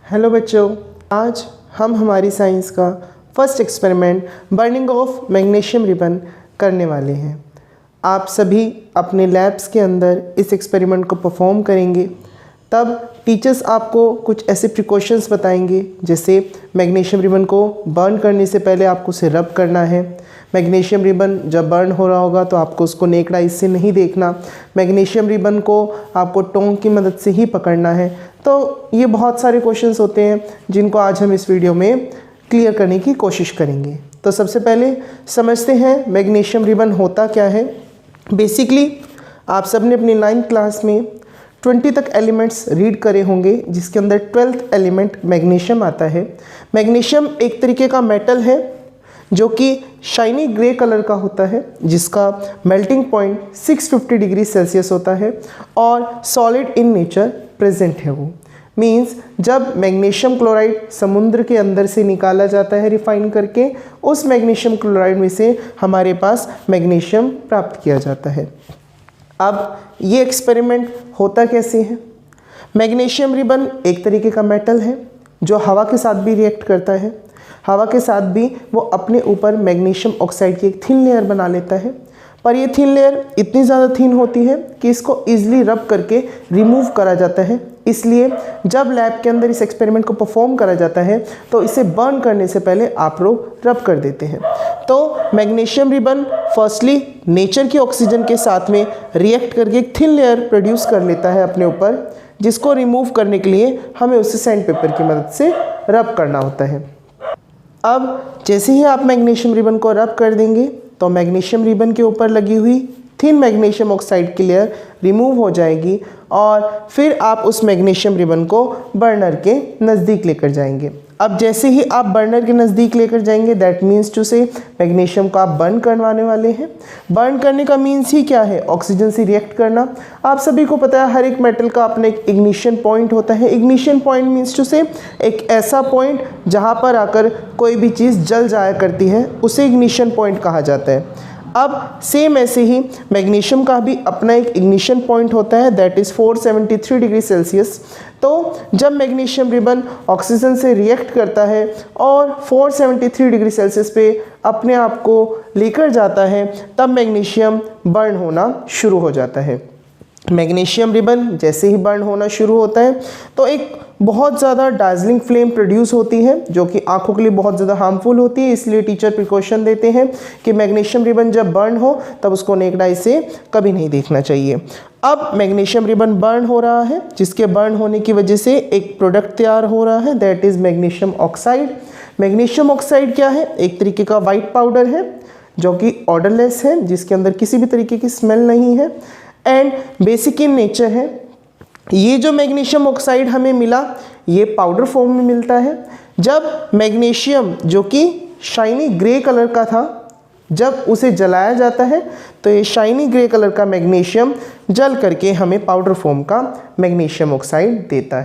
Hello बच्चों, आज हम हमारी साइंस का first experiment burning of magnesium ribbon करने वाले हैं। आप सभी अपने लैब्स के अंदर इस एक्सपेरिमेंट को परफॉर्म करेंगे। तब टीचर्स आपको कुछ ऐसे प्रिकॉशंस बताएंगे, जैसे मैग्नीशियम रिबन को बर्न करने से पहले आपको उसे रब करना है। मैग्नीशियम रिबन जब बर्न हो रहा होगा तो आपको उसको नेक्ड आइज से नहीं देखना। मैग्नीशियम रिबन को आपको टोंग की मदद से ही पकड़ना है। तो ये बहुत सारे क्वेश्चंस होते हैं जिनको आज हम इस वीडियो में क्लियर करने की कोशिश करेंगे। तो सबसे पहले समझते हैं मैग्नीशियम रिबन होता क्या है। बेसिकली आप सबने अपनी 9th क्लास में 20 तक एलिमेंट्स रीड करे होंगे, जिसके अंदर 12th एलिमेंट मैग्नीशियम आता है। मैग्नीशियम एक तरीके का मेटल है जो कि शाइनी ग्रे कलर का होता है, जिसका मेल्टिंग पॉइंट 650 डिग्री सेल्सियस होता है और सॉलिड इन नेचर प्रेजेंट है। वो मीन्स जब मैग्नीशियम क्लोराइड समुद्र के अंदर से निकाला जाता है रिफाइन करके, उस मैग्नीशियम क्लोराइड में से हमारे पास मैग्नीशियम प्राप्त किया जाता है। अब ये एक्सपेरिमेंट होता कैसे है। मैग्नीशियम रिबन एक तरीके का मेटल है जो हवा के साथ भी रिएक्ट करता है। हवा के साथ भी वो अपने ऊपर मैग्नीशियम ऑक्साइड की एक थिन लेयर बना लेता है, पर ये थिन लेयर इतनी ज़्यादा थिन होती है कि इसको ईजिली रब करके रिमूव करा जाता है। इसलिए जब लैब के अंदर इस एक्सपेरिमेंट को परफॉर्म करा जाता है तो इसे बर्न करने से पहले आप लोग रब कर देते हैं। तो मैग्नीशियम रिबन फर्स्टली नेचर की ऑक्सीजन के साथ में रिएक्ट करके एक थिन लेयर प्रोड्यूस कर लेता है अपने ऊपर, जिसको रिमूव करने के लिए हमें उसे सैंड पेपर की मदद से रब करना होता है। अब जैसे ही आप मैग्नीशियम रिबन को रब कर देंगे तो मैग्नीशियम रिबन के ऊपर लगी हुई थिन मैग्नीशियम ऑक्साइड की लेयर रिमूव हो जाएगी और फिर आप उस मैग्नीशियम रिबन को बर्नर के नज़दीक लेकर जाएंगे। अब जैसे ही आप बर्नर के नज़दीक लेकर जाएंगे, दैट मीन्स टू से मैग्नीशियम को आप बर्न करवाने वाले हैं। बर्न करने का मीन्स ही क्या है, ऑक्सीजन से रिएक्ट करना। आप सभी को पता है हर एक मेटल का अपना एक इग्निशन पॉइंट होता है। इग्निशन पॉइंट मीन्स टू से एक ऐसा पॉइंट जहाँ पर आकर कोई भी चीज़ जल जाया करती है, उसे इग्निशन पॉइंट कहा जाता है। अब सेम ऐसे ही मैग्नीशियम का भी अपना एक इग्निशन पॉइंट होता है, दैट इज़ 473 डिग्री सेल्सियस। तो जब मैग्नीशियम रिबन ऑक्सीजन से रिएक्ट करता है और 473 डिग्री सेल्सियस पे अपने आप को लेकर जाता है, तब मैग्नीशियम बर्न होना शुरू हो जाता है। मैग्नीशियम रिबन जैसे ही बर्न होना शुरू होता है तो एक बहुत ज़्यादा डार्जलिंग फ्लेम प्रोड्यूस होती है, जो कि आंखों के लिए बहुत ज़्यादा हार्मफुल होती है। इसलिए टीचर प्रिकॉशन देते हैं कि मैग्नीशियम रिबन जब बर्न हो तब उसको नेक्ड आई से कभी नहीं देखना चाहिए। अब मैग्नीशियम रिबन बर्न हो रहा है, जिसके बर्न होने की वजह से एक प्रोडक्ट तैयार हो रहा है, that is magnesium oxide. Magnesium oxide क्या है, एक तरीके का वाइट पाउडर है जो कि ऑर्डरलेस है, जिसके अंदर किसी भी तरीके की स्मेल नहीं है एंड बेसिक इन नेचर है। ये जो मैग्नीशियम ऑक्साइड हमें मिला, ये पाउडर फॉर्म में मिलता है। जब मैग्नीशियम जो कि शाइनी ग्रे कलर का था, जब उसे जलाया जाता है तो ये शाइनी ग्रे कलर का मैग्नीशियम जल करके हमें पाउडर फॉर्म का मैग्नीशियम ऑक्साइड देता है।